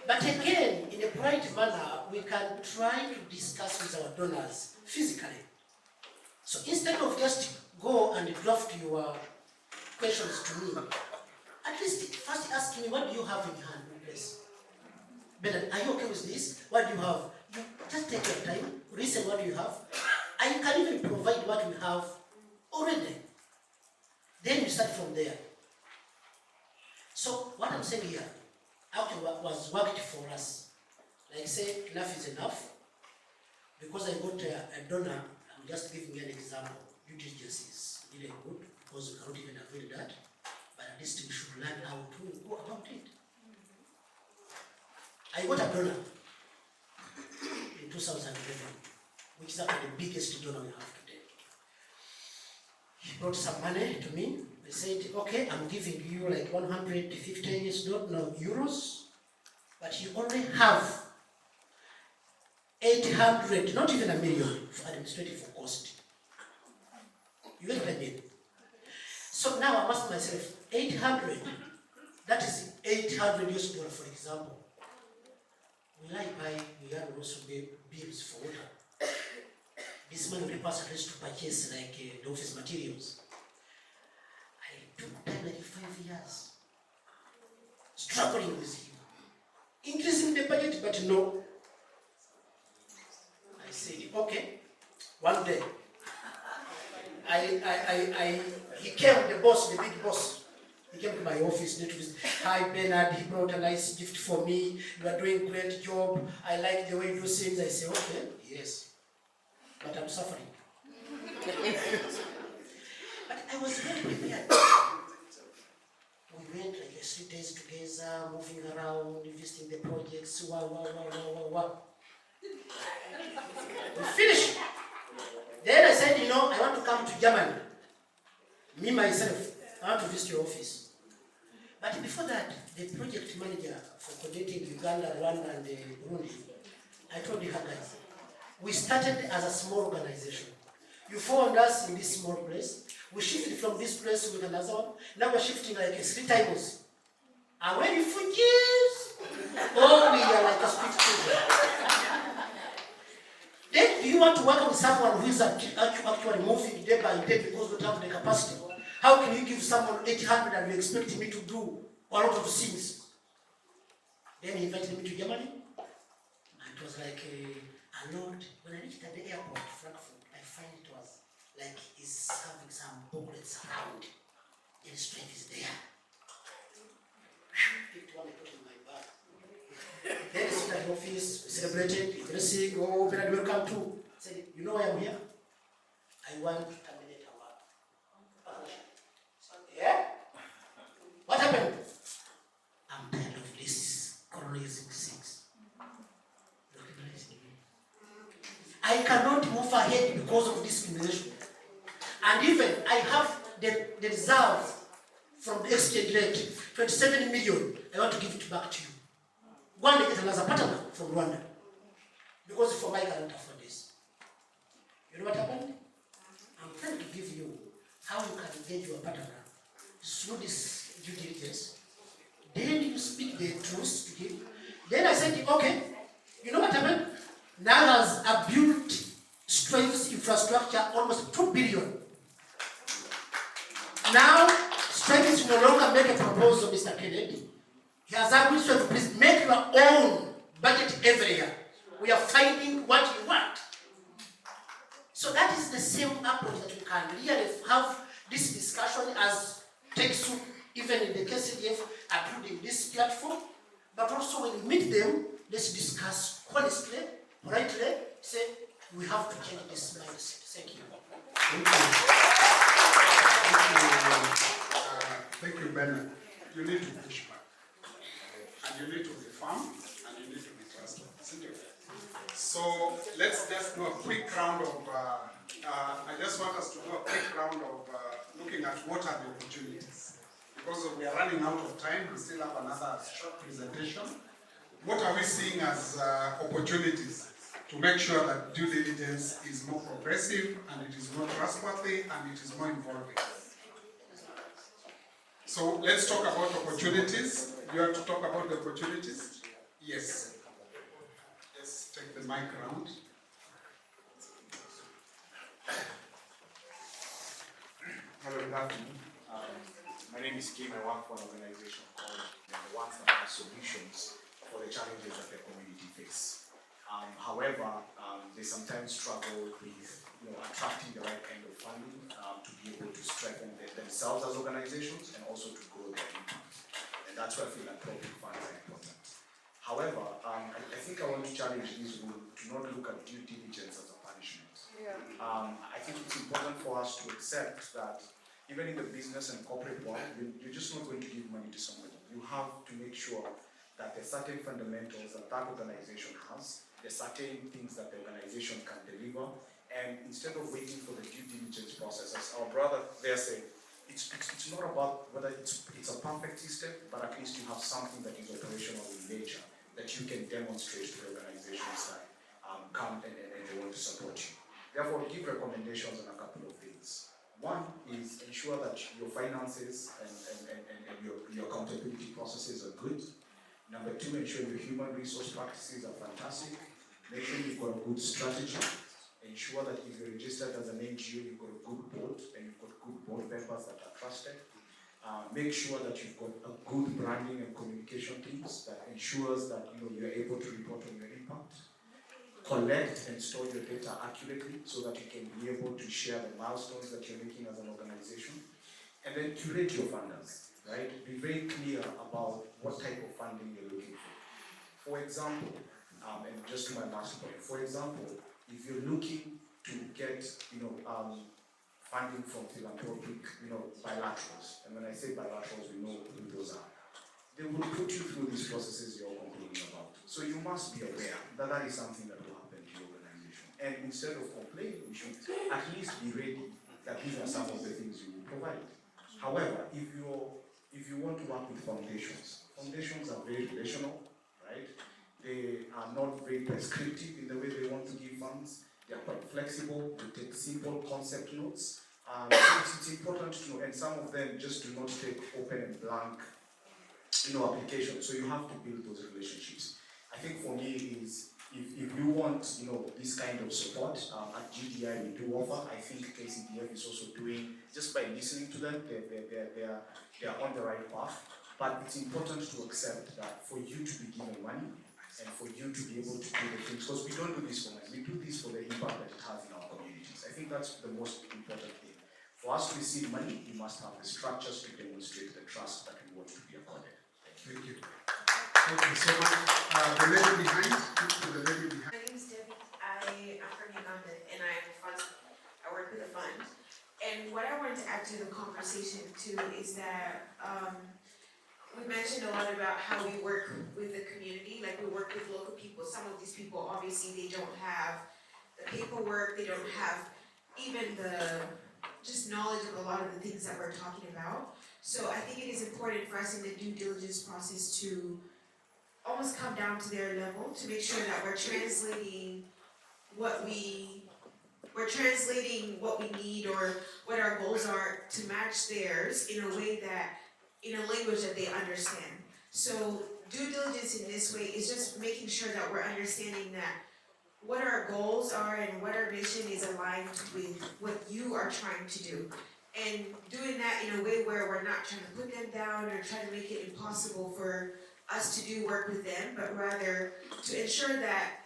But again, in a polite manner, we can try to discuss with our donors physically. So instead of just go and draft your questions to me, at least first ask me, what do you have in hand, please? Bernard, are you okay with this? What do you have? You just take your time, listen what you have. I can even provide what we have already. Then you start from there. So what I'm saying here, actually was worked for us. Like say, enough is enough. Because I got a donor, I'm just giving you an example. Due diligence is really good because we cannot even avoid that. But at least we should learn how to go about it. I got a donor in 2011, which is actually the biggest donor we have today. He brought some money to me. They said, okay, I'm giving you like 150 euros, but you only have 800, not even a million, for administrative cost. You get what I mean? So now I'm asking myself, 800, that is 800 US dollars, for example. Will I buy, we have also bills for water? This money will pass at least to purchase like the office materials. I took time like 5 years, struggling with him, increasing the budget, but no. I said, okay, one day, he came, the boss, the big boss, he came to my office, hi Bernard, he brought a nice gift for me, you are doing a great job, I like the way you do things. I say, okay, yes, but I'm suffering. But I was very prepared. We went like 3 days together, moving around, visiting the projects, wow. We finished. Then I said, I want to come to Germany. Me, myself, I want to visit your office. But before that, the project manager for coordinating Uganda, Rwanda, and Burundi, I told you guys, we started as a small organization. You found us in this small place. We shifted from this place to another one. Now we're shifting like 3 times. Are we refugees? Or we are like a street children? Then do you want to work with someone who is actually moving day by day because we don't have the capacity? How can you give someone 800 and you expect me to do a lot of things? Then he invited me to Germany. And it was like a lot. When I reached at the airport, Frankfurt, I find it was like he's having some booklets around. And strength is there. Picked one, I put in my bag. Then I sit at the office, we celebrated, dressing, Bernard, welcome to. I said, you know why I'm here? I want to terminate our partnership. Yeah? What happened? I'm tired of this colonizing things. Recognizing me. cannot move ahead because of discrimination. And even I have the reserve from the exchange rate, 27 million, I want to give it back to you. One get another partner from Rwanda. Because for my cannot afford this. You know what happened? I'm trying to give you how you can engage your partner through this due diligence. Then you speak the truth to him. Then I said, okay, you know what happened? Now has a built strength infrastructure almost 2 billion. Now, strength no longer make a proposal, Mr. Kennedy. He has agreed to please make your own budget every year. We are finding what you want. So that is the same approach that we can really have this discussion as takes to even in the KCDF, including this platform, but also when we meet them, let's discuss honestly, politely, say, we have to change this mindset. Thank you. Thank you, Bernard. You need to push back. And you need to be firm, and you need to be trustworthy. So let's just do a quick round of, I just want us to do a quick round of looking at what are the opportunities. Because we are running out of time, we still have another short presentation. What are we seeing as opportunities to make sure that due diligence is more progressive and it is more trustworthy and it is more involving? So let's talk about opportunities. You have to talk about the opportunities? Yes. Let's take the mic round. Hello, good afternoon. My name is Kim. I work for an organization called the ones that have solutions for the challenges that the community face. However, they sometimes struggle with attracting the right kind of funding to be able to strengthen themselves as organizations and also to grow their impact. And that's why philanthropic funds are important. However, I think I want to challenge this rule to not look at due diligence as a punishment. Yeah. I think it's important for us to accept that even in the business and corporate world, you're just not going to give money to somebody. You have to make sure that there are certain fundamentals that that organization has, there are certain things that the organization can deliver, and instead of waiting for the due diligence process, as our brother there said, it's not about whether it's a perfect system, but at least you have something that is operational in nature that you can demonstrate to the organizations that come and they want to support you. Therefore, give recommendations on a couple of things. One is ensure that your finances and your accountability processes are good. Number two, ensure your human resource practices are fantastic. Make sure you've got a good strategy. Ensure that if you're registered as an NGO, you've got a good board and you've got good board members that are trusted. Make sure that you've got a good branding and communication teams that ensures that you're able to report on your impact. Collect and store your data accurately so that you can be able to share the milestones that you're making as an organization. And then curate your funders, right? Be very clear about what type of funding you're looking for. For example, and just to my last point, for example, if you're looking to get, funding from philanthropic, bilaterals, and when I say bilaterals, we know who those are. They will put you through these processes you're complaining about. So you must be aware that that is something that will happen to your organization. And instead of complaining, you should at least be ready that these are some of the things you will provide. However, if you want to work with foundations are very relational, right? They are not very prescriptive in the way they want to give funds. They are quite flexible. They take simple concept notes. It's important to know, and some of them just do not take open and blank applications. So you have to build those relationships. I think for me is if you want this kind of support at GDI we do offer. I think KCDF is also doing, just by listening to them, they are on the right path. But it's important to accept that for you to be given money and for you to be able to do the things, because we don't do this for money, we do this for the impact that it has in our communities. I think that's the most important thing. For us to receive money, we must have the structures to demonstrate the trust that we want to be accorded. Thank you. Thank you so much. The lady behind, the lady behind. My name is Debbie. I am from Uganda and I work with a fund. And what I wanted to add to the conversation too is that we mentioned a lot about how we work with the community, like we work with local people. Some of these people obviously they don't have the the paperwork, they don't have even the just knowledge of a lot of the things that we're talking about. So I think it is important for us in the due diligence process to almost come down to their level to make sure that we're translating what we need or what our goals are to match theirs in a way that, in a language that they understand. So due diligence in this way is just making sure that we're understanding that what our goals are and what our mission is aligned with what you are trying to do. And doing that in a way where we're not trying to put them down or trying to make it impossible for us to do work with them, but rather to ensure that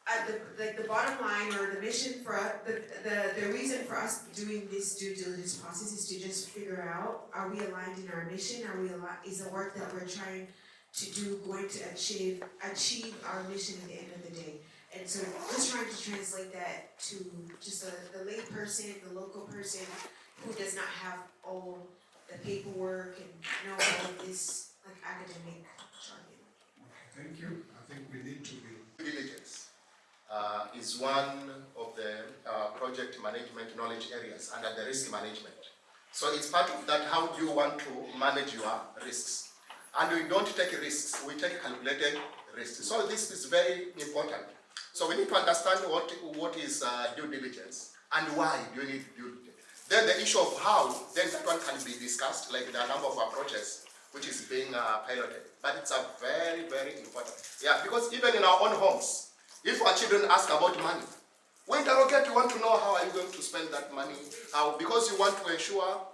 at the bottom line or the mission for us, the reason for us doing this due diligence process is to just figure out, are we aligned in our mission? Is the work that we're trying to do going to achieve our mission at the end of the day? And so just trying to translate that to just the lay person, the local person who does not have all the paperwork and know all of this like academic jargon. Thank you. I think we need to be. Diligence is one of the project management knowledge areas under the risk management. So it's part of that, how do you want to manage your risks? And we don't take risks, we take calculated risks. So this is very important. So we need to understand what is due diligence and why do you need due diligence. Then the issue of how, then that one can be discussed, like the number of approaches which is being piloted. But it's a very, very important. Yeah, because even in our own homes, if our children ask about money, we interrogate, you want to know how are you going to spend that money, how, because you want to ensure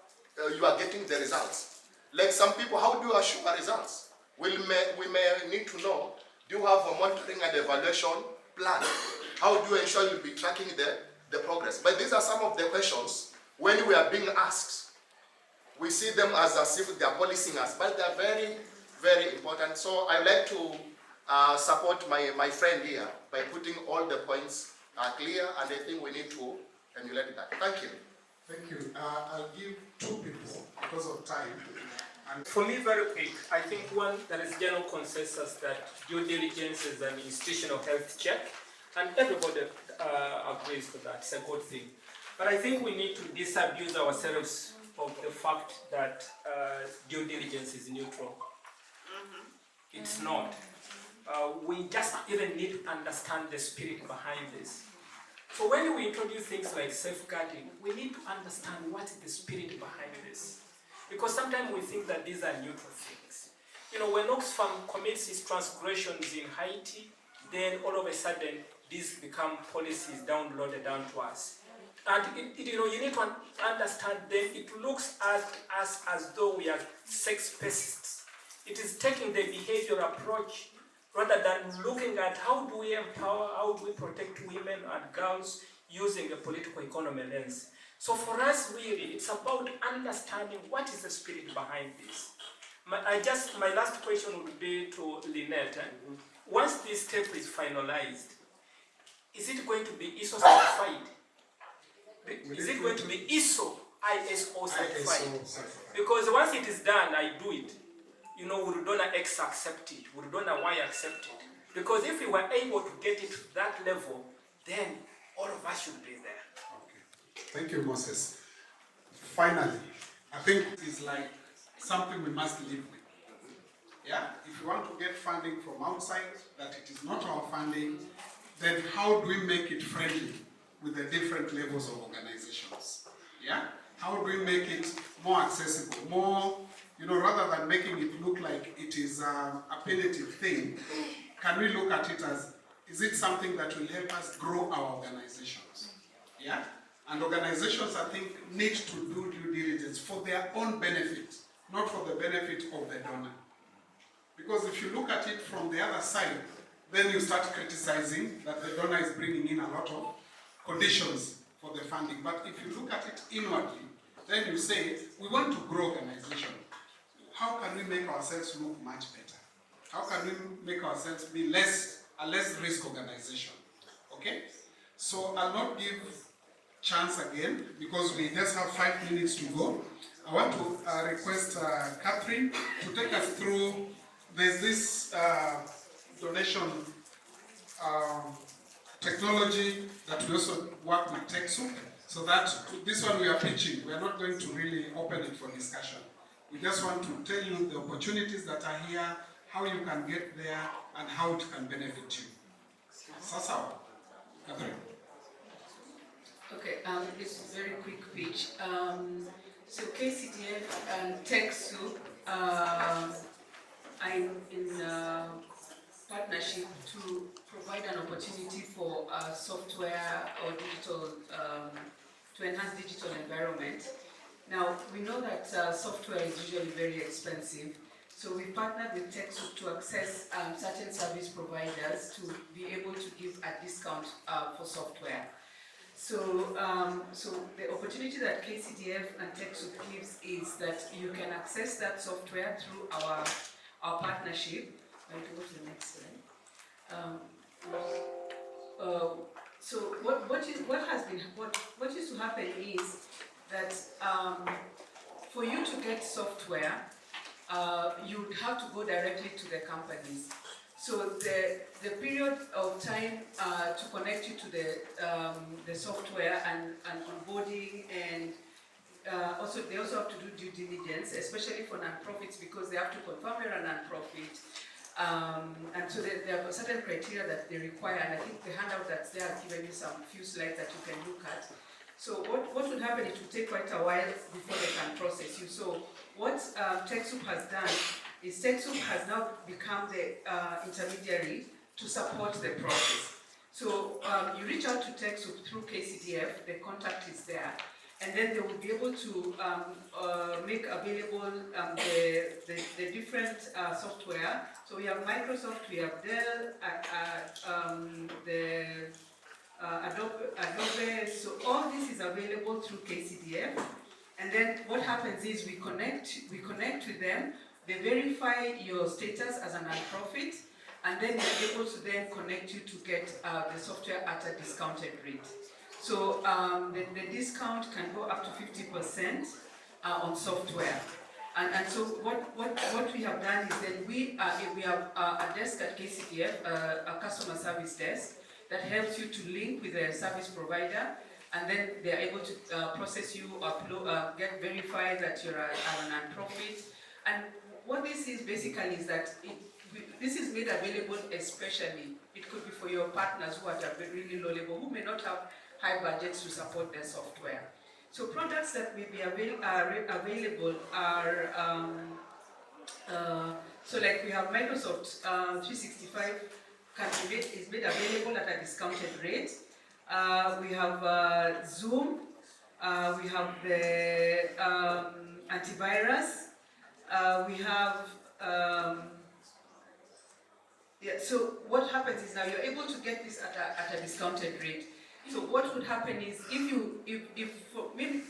you are getting the results. Like some people, how do you assure results? We may need to know, do you have a monitoring and evaluation plan? How do you ensure you'll be tracking the progress? But these are some of the questions when we are being asked. We see them as if they are policing us, but they are very, very important. So I like to support my friend here by putting all the points clear, and I think we need to emulate that. Thank you. Thank you. I'll give two people because of time. And for me, very quick, I think one, there is general consensus that due diligence is an institutional health check, and everybody agrees with that. It's a good thing. But I think we need to disabuse ourselves of the fact that due diligence is neutral. It's not. We just even need to understand the spirit behind this. So when we introduce things like safeguarding, we need to understand what is the spirit behind this. Because sometimes we think that these are neutral things. You know, when Oxfam commits its transgressions in Haiti, then all of a sudden these become policies downloaded down to us. And you know, you need to understand then it looks at us as though we are sex pacists. It is taking the behavioral approach rather than looking at how do we empower, how do we protect women and girls using a political economy lens. So for us, really, it's about understanding what is the spirit behind this. My last question would be to Lynette. Once this step is finalized, is it going to be ISO certified? Is it going to be ISO certified? Because once it is done, I do it. You know, will donor X accept it? Will donor Y accept it? Because if we were able to get it to that level, then all of us should be there. okay. Thank you, Moses. Finally, I think it's like something we must live with. Yeah? If you want to get funding from outside, that it is not our funding, then how do we make it friendly with the different levels of organizations? Yeah? How do we make it more accessible, more, you know, rather than making it look like it is a punitive thing, can we look at it as, is it something that will help us grow our organizations? Yeah? And organizations, I think, need to do due diligence for their own benefit, not for the benefit of the donor. Because if you look at it from the other side, then you start criticizing that the donor is bringing in a lot of conditions for the funding. But if you look at it inwardly, then you say, we want to grow organization. How can we make ourselves look much better? How can we make ourselves be a less risk organization? Okay? So I'll not give chance again because we just have 5 minutes to go. I want to request Catherine to take us through. There's this donation technology that we also work with TechSoup. So that this one we are pitching, we are not going to really open it for discussion. We just want to tell you the opportunities that are here, how you can get there, and how it can benefit you. Sasa, Catherine. Okay, it's a very quick pitch. So KCDF and TechSoup are in partnership to provide an opportunity for software or digital, to enhance digital environment. Now, we know that software is usually very expensive, so we partnered with TechSoup to access certain service providers to be able to give a discount for software. So, the opportunity that KCDF and TechSoup gives is that you can access that software through our partnership. I'm going to go to the next slide. So what used to happen is that for you to get software, you would have to go directly to the companies. So the period of time to connect you to the software and onboarding, and also they also have to do due diligence, especially for non-profits, because they have to confirm you're a non-profit. And so there are certain criteria that they require, and I think the handout that's there has given you some few slides that you can look at. So what would happen, it would take quite a while before they can process you. So what TechSoup has done is TechSoup has now become the intermediary to support the process. So you reach out to TechSoup through KCDF, the contact is there, and then they will be able to make available the different software. So we have Microsoft, we have Dell, Adobe, so all this is available through KCDF. And then what happens is we connect with them, they verify your status as a non-profit, and then they're able to then connect you to get the software at a discounted rate. So the discount can go up to 50% on software. And so what we have done is that we have a desk at KCDF, a customer service desk, that helps you to link with the service provider, and then they're able to process you, upload, get verified that you're a non-profit. And what this is basically is that this is made available especially, it could be for your partners who are at a really low level, who may not have high budgets to support their software. So products that may be available are, so like we have Microsoft 365 is made available at a discounted rate. We have Zoom, we have the antivirus, we have, so what happens is now you're able to get this at a discounted rate. So what would happen is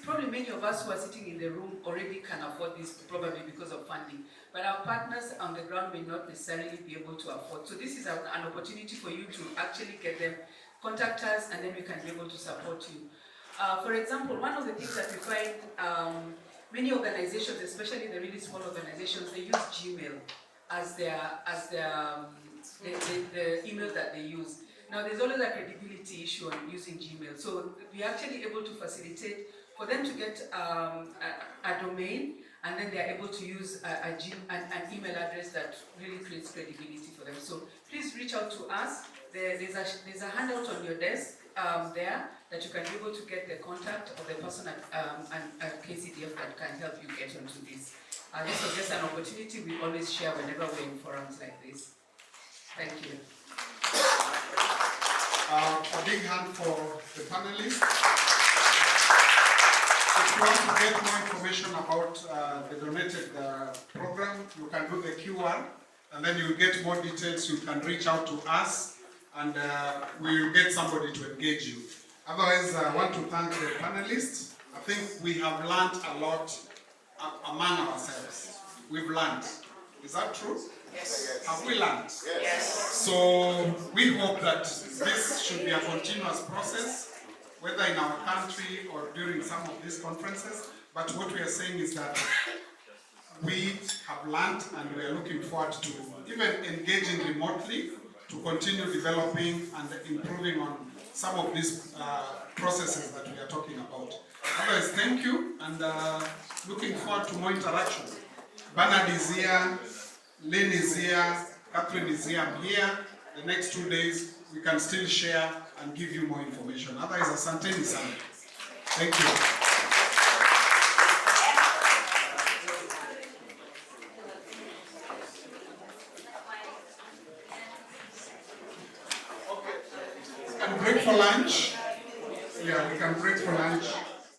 probably many of us who are sitting in the room already can afford this, probably because of funding, but our partners on the ground may not necessarily be able to afford. So this is an opportunity for you to actually get them, contact us, and then we can be able to support you. For example, one of the things that we find, many organizations, especially the really small organizations, they use Gmail as the email that they use. Now, there's always a credibility issue on using Gmail. So we're actually able to facilitate for them to get a domain, and then they're able to use an email address that really creates credibility for them. So please reach out to us. There's a handout on your desk there that you can be able to get the contact of the person at KCDF that can help you get onto this. This was just an opportunity we always share whenever we're in forums like this. Thank you. A big hand for the panelists. If you want to get more information about the donated program, you can do the QR, and then you get more details. You can reach out to us, and we will get somebody to engage you. Otherwise, I want to thank the panelists. I think we have learned a lot among ourselves. We've learned. Is that true? Yes. Have we learned? Yes. So we hope that this should be a continuous process, whether in our country or during some of these conferences. But what we are saying is that we have learned, and we are looking forward to even engaging remotely to continue developing and improving on some of these processes that we are talking about. Otherwise, thank you, and looking forward to more interaction. Bernard is here, Lynn is here, Catherine is here, I'm here. The next 2 days, we can still share and give you more information. Otherwise, asanteni sana. Thank you. We can break for lunch. Yeah, we can break for lunch.